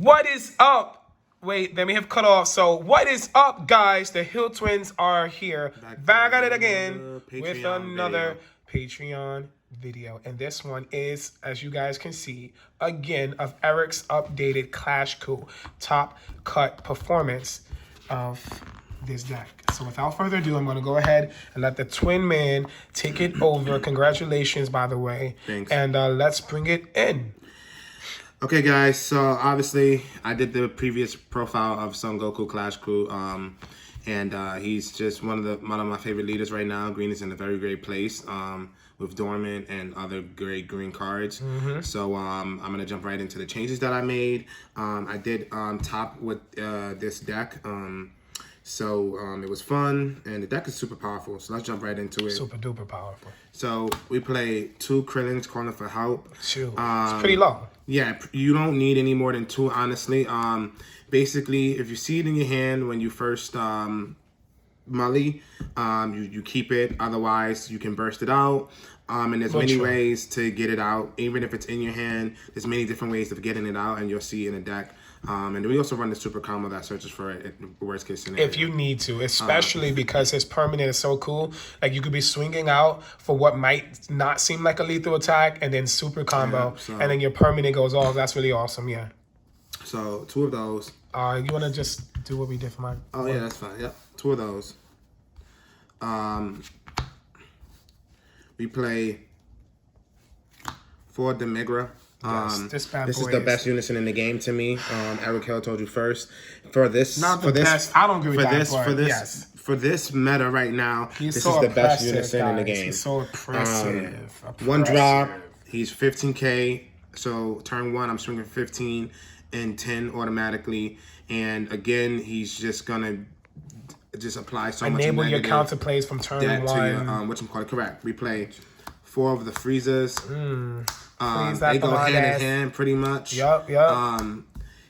What is up? Wait, let me have cut off. So, what is up, guys? The Hill Twins are here. Back at it again with another Patreon video. And this one is, as you guys can see, again, of Eric's updated ClashKu top cut performance of this deck. So without further ado, I'm going to go ahead and let the twin man take it over. Congratulations, by the way. Thanks. And let's bring it in. Okay, guys, so obviously I did the previous profile of Son Goku ClashKu, and he's just one of my favorite leaders right now. Green is in a very great place with Dormant and other great green cards. So I'm going to jump right into the changes that I made. I did top with this deck. So it was fun, and the deck is super powerful. So let's jump right into it. Super duper powerful. So we play 2 Krillins calling for help. Shoot. It's pretty low. Yeah, you don't need any more than 2, honestly. Basically, if you see it in your hand when you first mully, you keep it. Otherwise, you can burst it out. And there's many ways to get it out. Even if it's in your hand, there's many different ways of getting it out, and you'll see in a deck. And we also run the super combo that searches for it, worst case scenario. If you need to, especially because his permanent is so cool. Like, you could be swinging out for what might not seem like a lethal attack, and then super combo, and then your permanent goes off. That's really awesome, yeah. So 2 of those. You want to just do what we did for mine? Oh, yeah, that's fine. Yep, 2 of those. We play 4 Demigra. This is the best unison in the game to me. Eric Hill told you first. For this, not the best. I don't agree with that. For this meta right now, this is the best unison in the game. He's so oppressive. 1 drop. He's 15k. So turn 1, I'm swinging 15 and 10 automatically. And again, he's just gonna apply so much. Enable your counter plays from turn 1. To your, whatchamacallit, correct. We play 4 of the freezers. They go hand in hand pretty much. Yup.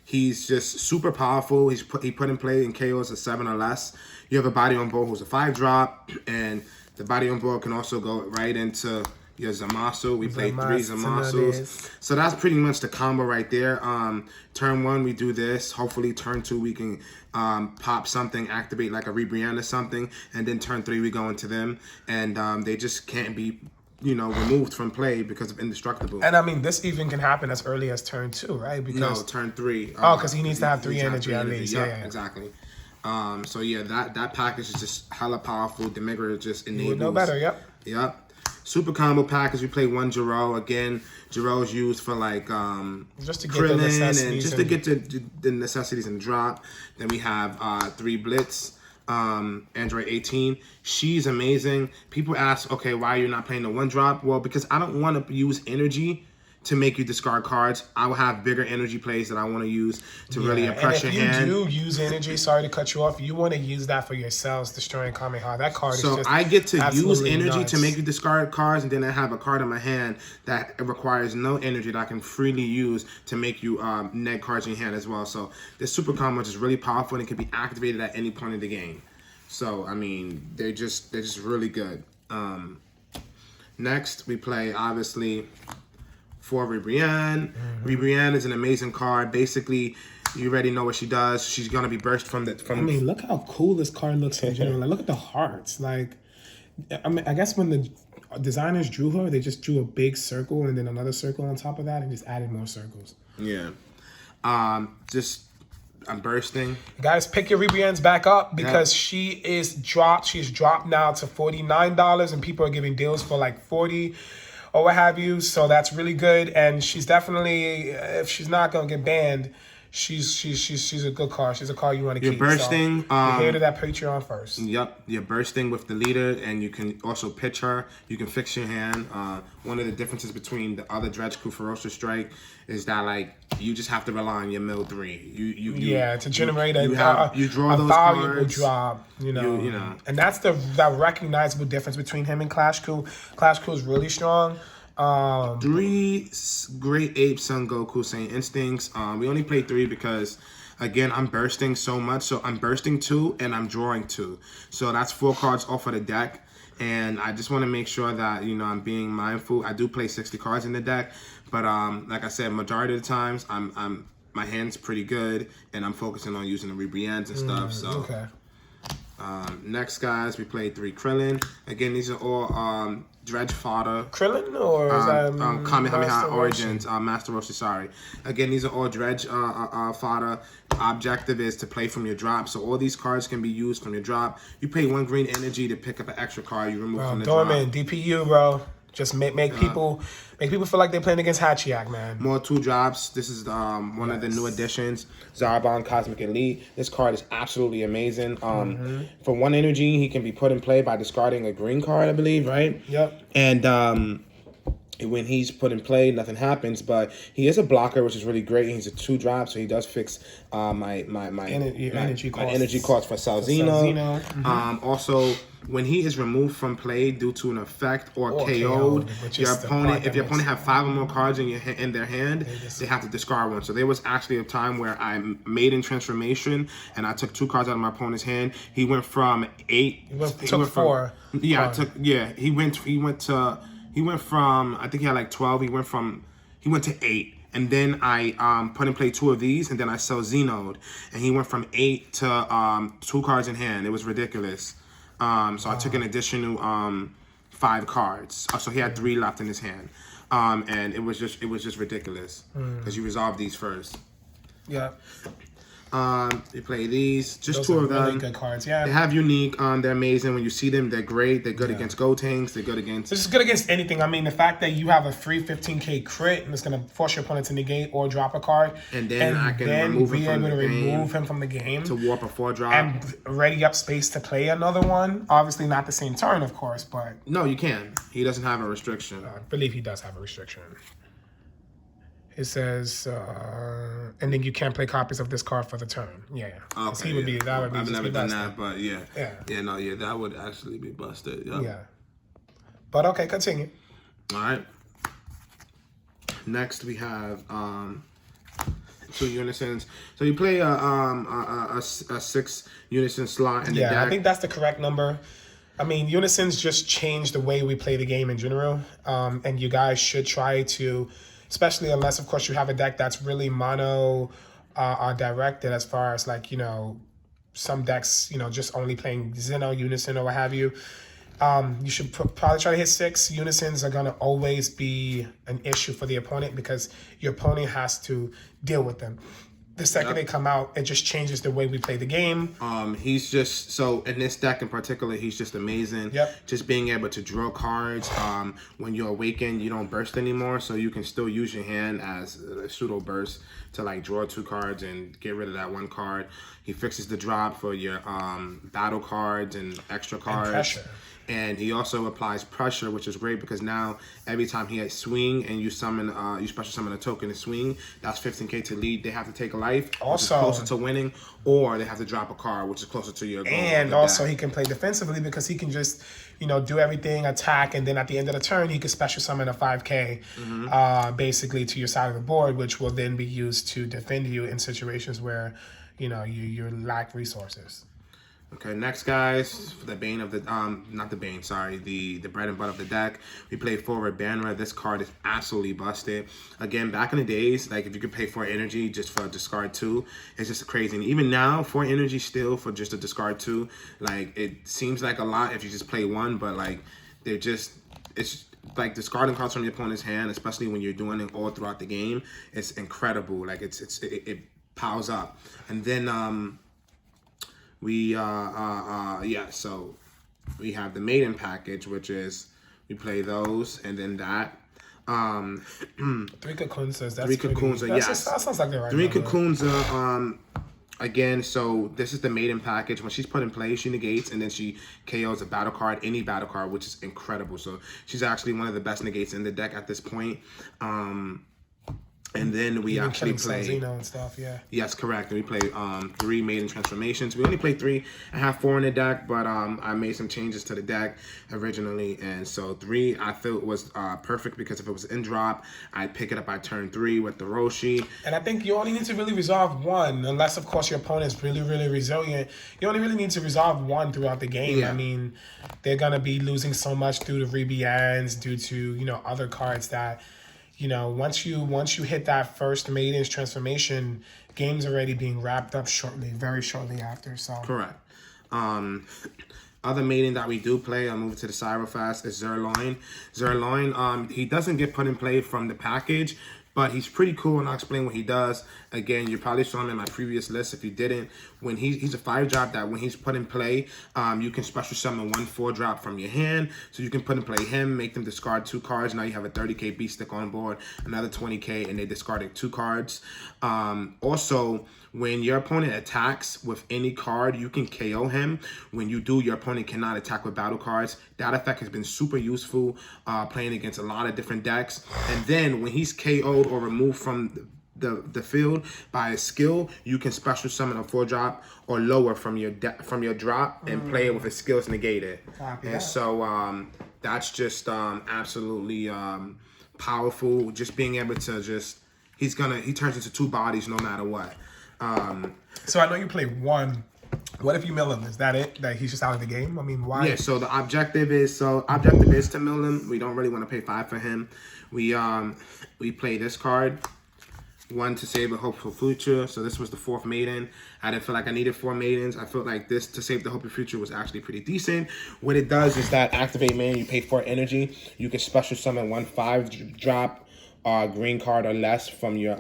He's just super powerful. He put in play in KOs of 7 or less. You have a body on board who's a 5 drop, and the body on board can also go right into your Zamasu. We play 3 Zamasus. So that's pretty much the combo right there. Turn 1, we do this. Hopefully turn 2, we can pop something, activate like a Rebrianna or something, and then turn 3, we go into them. And they just can't be removed from play because of indestructible. And I mean, this even can happen as early as turn 2, right? Because no, turn 3. Because he needs to have 3 energy at least. Yeah, exactly. So yeah, that package is just hella powerful. Demigra just enables. You would know better. Yep. Super combo package. We play 1 Jiro. Again, Jiro is used for like just to get the necessities and just to get the necessities in the drop. Then we have 3 Blitz. Android 18. She's amazing. People ask, okay, why are you not playing the 1 drop? Well, because I don't want to use energy to make you discard cards. I will have bigger energy plays that I want to use to really oppress your hand. And if you do use energy, sorry to cut you off, you want to use that for yourselves, destroying Kamehameha. That card is just So I get to use energy to make you discard cards, and then I have a card in my hand that requires no energy that I can freely use to make you neg cards in your hand as well. So this super combo is really powerful, and it can be activated at any point in the game. So I mean, they're just really good. Next, we play obviously 4 Rebrianne. Rebrianne is an amazing card. Basically, you already know what she does. She's gonna be burst from. I mean, look how cool this card looks in general. Like, look at the hearts. Like, I mean, I guess when the designers drew her, they just drew a big circle and then another circle on top of that, and just added more circles. Yeah. I'm bursting. Guys, pick your Rebriannes back up because she is dropped. She's dropped now to $49, and people are giving deals for like $40. Or what have you, so that's really good. And she's definitely, if she's not gonna get banned, she's a good card. She's a card you want to keep. You're bursting. So you're here to that Patreon first. Yep, you're bursting with the leader, and you can also pitch her. You can fix your hand. One of the differences between the other Dredge Crew Ferocious Strike is that like you just have to rely on your mill 3. You to generate a valuable cards, drop. You know, and that's that recognizable difference between him and ClashKu. ClashKu is really strong. 3 Great Ape Son Goku Saiyan Instincts. We only play 3 because, again, I'm bursting so much. So I'm bursting 2 and I'm drawing 2. So that's 4 cards off of the deck. And I just want to make sure that, I'm being mindful. I do play 60 cards in the deck. But like I said, majority of the times, my hand's pretty good, and I'm focusing on using the Rebriands and stuff. So Okay. Next, guys, we played 3 Krillin. Again, these are all dredge fodder. Krillin or is that Kamehameha Master Origins, Master Roshi, sorry. Again, these are all dredge fodder. Objective is to play from your drop, so all these cards can be used from your drop. You pay 1 green energy to pick up an extra card you remove from the Dorman, drop. DPU, bro. Just make people feel like they're playing against Hachiak, man. More 2 drops. This is one of the new additions, Zarbon Cosmic Elite. This card is absolutely amazing. For 1 energy, he can be put in play by discarding a green card, I believe, right? Yep. And when he's put in play, nothing happens. But he is a blocker, which is really great. He's a 2 drop, so he does fix my energy cost for Salzino. Also, when he is removed from play due to an effect or KO'd, your opponent, if your opponent have 5 or more cards in their hand, they have to discard 1. So there was actually a time where I made in transformation and I took 2 cards out of my opponent's hand. He went from 8. He went 4. Yeah, He went from, I think he had like 12. He went to 8. And then I put in play 2 of these, and then I sell Xeno'd. And he went from 8 to 2 cards in hand. It was ridiculous. So I took an additional 5 cards. So he had 3 left in his hand. And it was just ridiculous. Because you resolve these first. Yeah. You play these, just Those 2 are of them. really good cards, yeah. They have unique. They're amazing. When you see them, they're great. They're good against Gotenks. They're good against. This is good against anything. I mean, the fact that you have a free 15k crit and it's gonna force your opponent to negate or drop a card, and then I can remove him from the game to warp a 4 drop and ready up space to play another one. Obviously, not the same turn, of course, but no, you can. He doesn't have a restriction. I believe he does have a restriction. It says, and then you can't play copies of this card for the turn. Yeah. Okay. I've never done that, but yeah. That would actually be busted. Yep. Yeah. But okay, continue. All right. Next we have 2 unisons. So you play a 6 unison slot in the deck. I think that's the correct number. I mean, unisons just changed the way we play the game in general, and you guys should try to. Especially unless, of course, you have a deck that's really mono directed as far as, like, you know, some decks, you know, just only playing Xeno, Unison, or what have you. You should probably try to hit 6. Unisons are going to always be an issue for the opponent because your opponent has to deal with them. The second they come out, it just changes the way we play the game. He's just, so in this deck in particular, he's just amazing. Yep. Just being able to draw cards. When you awaken, you don't burst anymore, so you can still use your hand as a pseudo burst to like draw 2 cards and get rid of that 1 card. He fixes the drop for your battle cards and extra cards. And pressure. And he also applies pressure, which is great because now every time he has swing and you summon, you special summon a token to swing, that's 15k to lead. They have to take a life, also which is closer to winning, or they have to drop a card, which is closer to your goal. And also he can play defensively because he can just, you know, do everything, attack, and then at the end of the turn, he can special summon a 5k, basically to your side of the board, which will then be used to defend you in situations where, you know, you lack resources. Okay, next, guys, for the bane of the not the bane, sorry, the bread and butter of the deck, we play forward Banra. This card is absolutely busted. Again, back in the days, like if you could pay 4 energy just for a discard 2, it's just crazy. And even now, 4 energy still for just a discard 2, like it seems like a lot if you just play 1, but like it's like discarding cards from your opponent's hand, especially when you're doing it all throughout the game. It's incredible. Like it piles up, and then so we have the maiden package, which is we play those, and then that 3 Cocoons. 3 Cocoons, yes. That sounds like the right 3 number. Cocoons. Again, so this is the maiden package. When she's put in play, she negates, and then she KOs a battle card, any battle card, which is incredible. So she's actually one of the best negates in the deck at this point. And then we actually play Xeno and stuff, yeah. Yes, correct. And we play 3 maiden transformations. We only play 3. I have 4 in the deck, but I made some changes to the deck originally, and so 3 I felt was perfect because if it was in drop, I'd pick it up by turn 3 with the Roshi. And I think you only need to really resolve 1, unless of course your opponent's really, really resilient. You only really need to resolve 1 throughout the game. Yeah. I mean, they're gonna be losing so much due to Rebians, due to, you know, other cards that, you know, once you hit that first Maiden's transformation, game's already being wrapped up very shortly after. So correct. Other maiden that we do play, I'll move to the side real fast, is Zerloin. Zerloin, he doesn't get put in play from the package, but he's pretty cool, and I'll explain what he does. Again, you probably saw him in my previous list. If you didn't, when he's a 5-drop that when he's put in play, you can special summon 1 4-drop from your hand. So you can put in play him, make them discard 2 cards. Now you have a 30k beast stick on board, another 20k, and they discarded 2 cards. Also, when your opponent attacks with any card, you can KO him. When you do, your opponent cannot attack with battle cards. That effect has been super useful playing against a lot of different decks. And then when he's KO'd or removed from the field by a skill, you can special summon a 4-drop or lower from your drop and play it with a skills negated. And so that's just absolutely powerful. Just being able to he turns into 2 bodies no matter what. So I know you play 1. What if you mill him? Is that it? That he's just out of the game? I mean, why? Yeah, so the objective is to mill him. We don't really want to pay 5 for him. We play this card. 1 to save a hopeful future. So this was the 4th maiden. I didn't feel like I needed 4 maidens. I felt like this to save the hopeful future was actually pretty decent. What it does is that activate main, you pay 4 energy. You can special summon 1 5-drop green card or less from your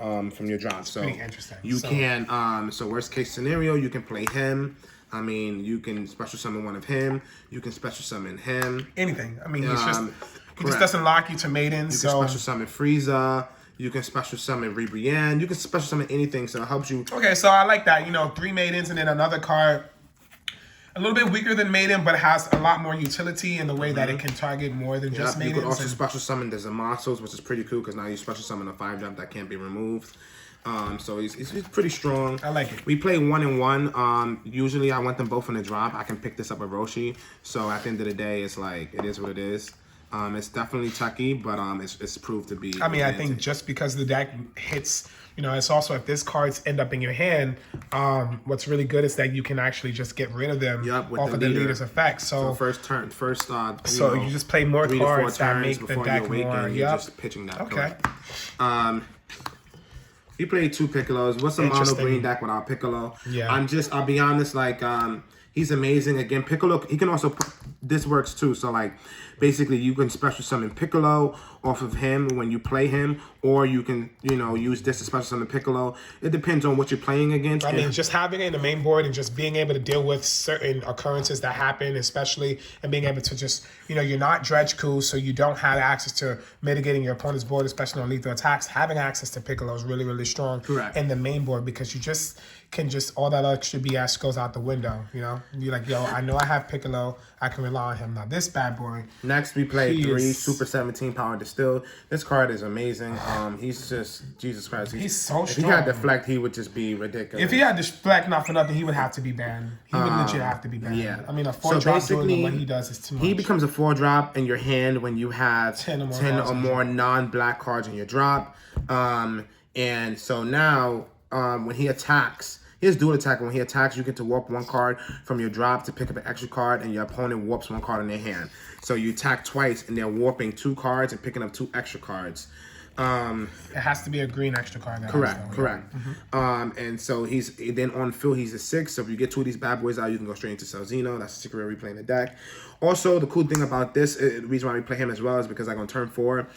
drop. So pretty interesting. You can so worst case scenario, you can play him. I mean, you can special summon 1 of him. You can special summon him. Anything. I mean, he just doesn't lock you to maidens. You can special summon Frieza. You can special summon Ribrianne. You can special summon anything, so it helps you. Okay, so I like that. You know, 3 maidens and then another card. A little bit weaker than maiden, but it has a lot more utility in the way that it can target more than just maidens. You could also special summon the Zamasos, which is pretty cool because now you special summon a 5-drop that can't be removed. So he's pretty strong. I like it. We play 1 and 1. Usually I want them both in the drop. I can pick this up with Roshi. So at the end of the day, it's like, it is what it is. It's definitely tucky, but it's proved to be. I mean, I think just because the deck hits, you know, it's also if this cards end up in your hand, what's really good is that you can actually just get rid of them off of the leader's effect. So so you just play more 3 to 4 cards that turns make the before deck you awaken. more. You're just pitching that. Okay. Card. You play 2 Piccolos. What's a mono green deck without Piccolo? Yeah. I'll be honest, like, he's amazing. Again, Piccolo, he can also, this works too. So, like, basically, you can special summon Piccolo off of him when you play him, or you can, you know, use this to special summon Piccolo. It depends on what you're playing against. I mean, just having it in the main board and just being able to deal with certain occurrences that happen, especially, and being able to just, you know, you're not TheHillTwins, so you don't have access to mitigating your opponent's board, especially on lethal attacks. Having access to Piccolo is really, really strong in the main board because you just can all that extra BS goes out the window, you know? You're like, yo, I know I have Piccolo. I can rely on him. Now, this bad boy. Next, we play 3 Super 17 Power Distilled. This card is amazing. He's just, Jesus Christ. He's so strong. If he had Deflect, he would just be ridiculous. If he had Deflect, not for nothing, he would have to be banned. He would legit have to be banned. Yeah. I mean, a 4-drop doing what he does is too much. He becomes a 4-drop in your hand when you have 10 or more non-black cards in your drop. And so now, when he attacks, he has dual attack. When he attacks, you get to warp 1 card from your drop to pick up an extra card, and your opponent warps 1 card in their hand. So you attack twice, and they're warping 2 cards and picking up 2 extra cards. It has to be a green extra card. Correct. And so then on field, he's a 6. So if you get 2 of these bad boys out, you can go straight into Celzino. That's a secret way we play in the deck. Also, the cool thing about this, the reason why we play him as well is because like on turn 4,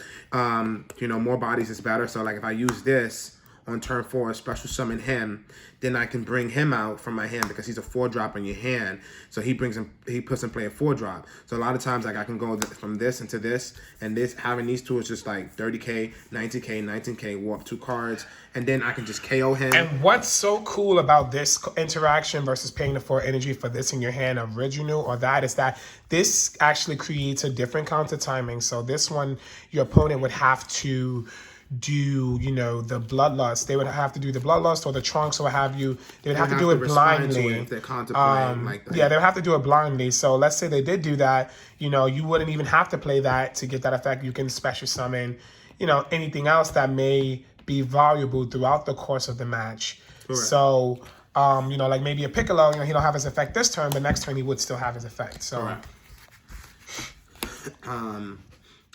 you know, more bodies is better. So like if I use this on turn 4, special summon him, then I can bring him out from my hand because he's a 4-drop in your hand. So he puts in play a 4-drop. So a lot of times, like I can go from this into this, and having these 2 is just like 30k, 90k, 19k, warp 2 cards, and then I can just KO him. And what's so cool about this interaction versus paying the 4 energy for this in your hand, original or that, is that this actually creates a different counter timing. So this one, your opponent would have to do, you know, the bloodlust. They would have to do the bloodlust or the trunks or what have you. They would have to do it blindly. If they're contemplating like that. Yeah, they would have to do it blindly. So let's say they did do that, you know, you wouldn't even have to play that to get that effect. You can special summon, you know, anything else that may be valuable throughout the course of the match. Correct. So, you know, like maybe a Piccolo, you know, he don't have his effect this turn, but next turn he would still have his effect. So. Correct.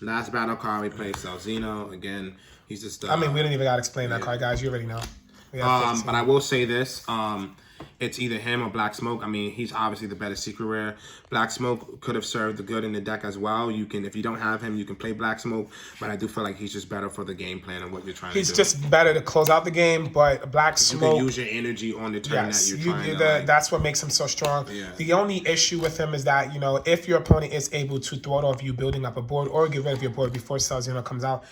Last battle card we played Celzino. Again, He's just. I mean, we don't even gotta explain that card, guys. You already know. But I will say this. It's either him or Black Smoke. I mean, he's obviously the better secret rare. Black Smoke could have served the good in the deck as well. You can, if you don't have him, you can play Black Smoke. But I do feel like he's just better for the game plan and what you're trying to do. He's just better to close out the game, but Black Smoke... You can use your energy on the turn that you're trying to... That's what makes him so strong. Yeah. The only issue with him is that, you know, if your opponent is able to throw it off you building up a board or get rid of your board before Celzino comes out,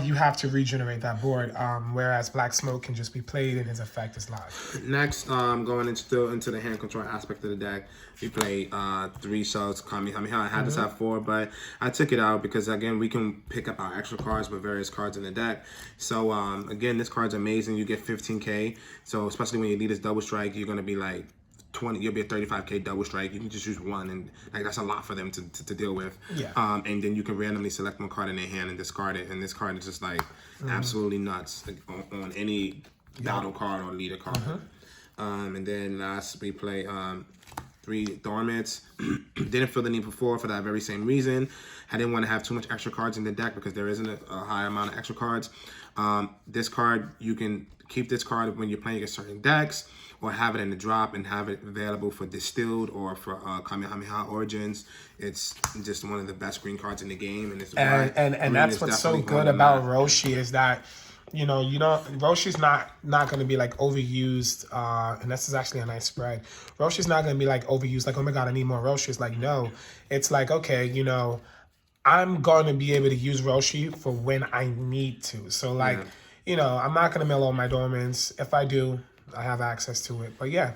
you have to regenerate that board, whereas Black Smoke can just be played and his effect is live. Next, going into the hand control aspect of the deck, we play 3 shells Kamehameha. I had this at 4, but I took it out because, again, we can pick up our extra cards with various cards in the deck. So, again, this card's amazing. You get 15K. So, especially when you need this double strike, you're going to be like 20, you'll be a 35K double strike. You can just use one, and like that's a lot for them to deal with. Yeah. And then you can randomly select one card in their hand and discard it. And this card is just like absolutely nuts, like, on any battle card or leader card. And then last we play 3 Dormants. Didn't feel the need for that very same reason. I didn't want to have too much extra cards in the deck because there isn't a high amount of extra cards. This card, you can keep this card when you're playing against certain decks, or have it in the drop and have it available for Distilled or for Kamehameha Origins. It's just one of the best green cards in the game, and it's and that's what's so good about Roshi is that Roshi's not going to be like overused, and this is actually a nice spread. Roshi's not going to be like overused, like, oh my god, I need more Roshi. It's like, no, it's like, okay, you know, I'm going to be able to use Roshi for when I need to. So like, you know, I'm not going to mill all my Dormants. If I do, I have access to it. But yeah.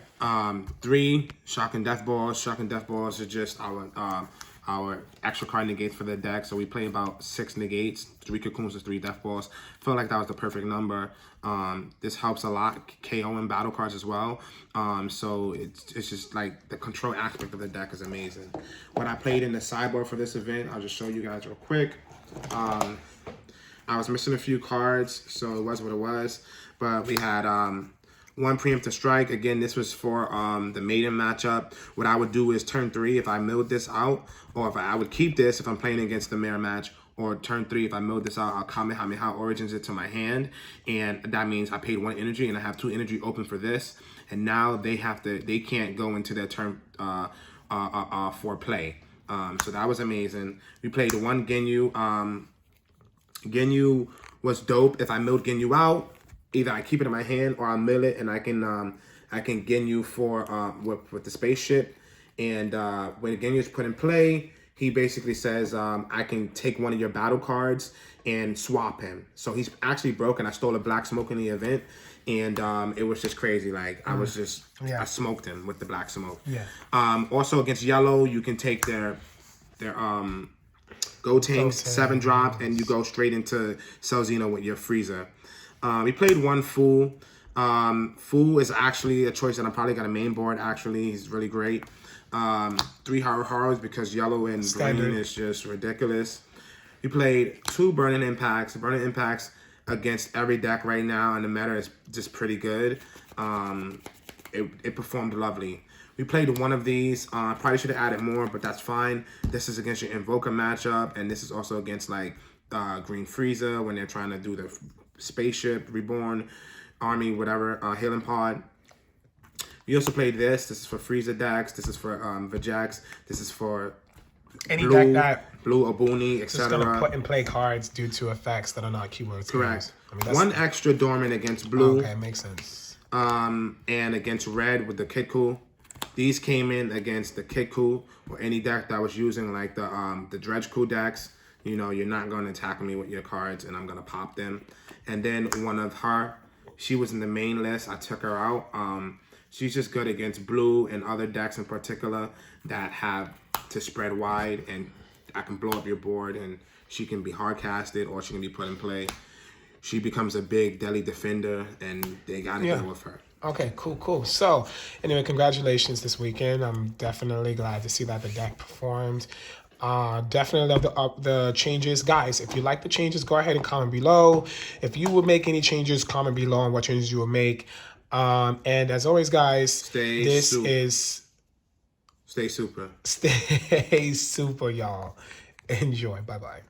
3 Shock and Death Balls. Shock and Death Balls are just our extra card negates for the deck. So we play about 6 negates, 3 Cocoons, 3 Death Balls. Felt like that was the perfect number. This helps a lot. KO and battle cards as well. So it's just like the control aspect of the deck is amazing. What I played in the sideboard for this event, I'll just show you guys real quick. I was missing a few cards, so it was what it was. But we had 1 Preemptive Strike. Again, this was for the maiden matchup. What I would do is turn 3 if I milled this out, or if I would keep this if I'm playing against the mirror match, or turn 3 if I milled this out, I'll Kamehameha Origins it to my hand, and that means I paid 1 energy and I have 2 energy open for this, and now they can't go into their turn for play. So that was amazing. We played 1 Ginyu. Ginyu was dope. If I milled Ginyu out, either I keep it in my hand or I mill it, and I can Ginyu for with the spaceship. And when Ginyu is put in play, he basically says I can take one of your battle cards and swap him. So he's actually broken. I stole a Black Smoke in the event, and it was just crazy. Like I was just I smoked him with the Black Smoke. Yeah. Also against yellow, you can take their Gotenks 7 drop, and you go straight into Celzino with your Frieza. We played 1 Fool. Fool is actually a choice that I'm probably got a main board, actually. He's really great. 3 Horrors because yellow and green is just ridiculous. We played 2 Burning Impacts. Burning Impacts against every deck right now, and the meta is just pretty good. It performed lovely. We played 1 of these. Probably should have added more, but that's fine. This is against your Invoker matchup, and this is also against like Green Frieza when they're trying to do the Spaceship, Reborn, Army, whatever, Healing Pod. We also played this. This is for Frieza decks. This is for Vajax. This is for any deck that Blue Obuni, etc. Just gonna put and play cards due to effects that are not keywords. Correct. I mean, 1 extra Dormant against blue. Okay, makes sense. And against red with the Kitku. These came in against the Kitku or any deck that was using like the Dredgeku decks. You know, you're not going to tackle me with your cards, and I'm going to pop them. And then 1 of her, she was in the main list. I took her out. She's just good against blue and other decks in particular that have to spread wide, and I can blow up your board, and she can be hard casted or she can be put in play. She becomes a big deadly defender, and they got to deal with her. Okay, cool. So, anyway, congratulations this weekend. I'm definitely glad to see that the deck performed. Definitely love the changes. Guys, if you like the changes, go ahead and comment below. If you would make any changes, comment below on what changes you would make. And as always, guys, Stay super, y'all. Enjoy. Bye-bye.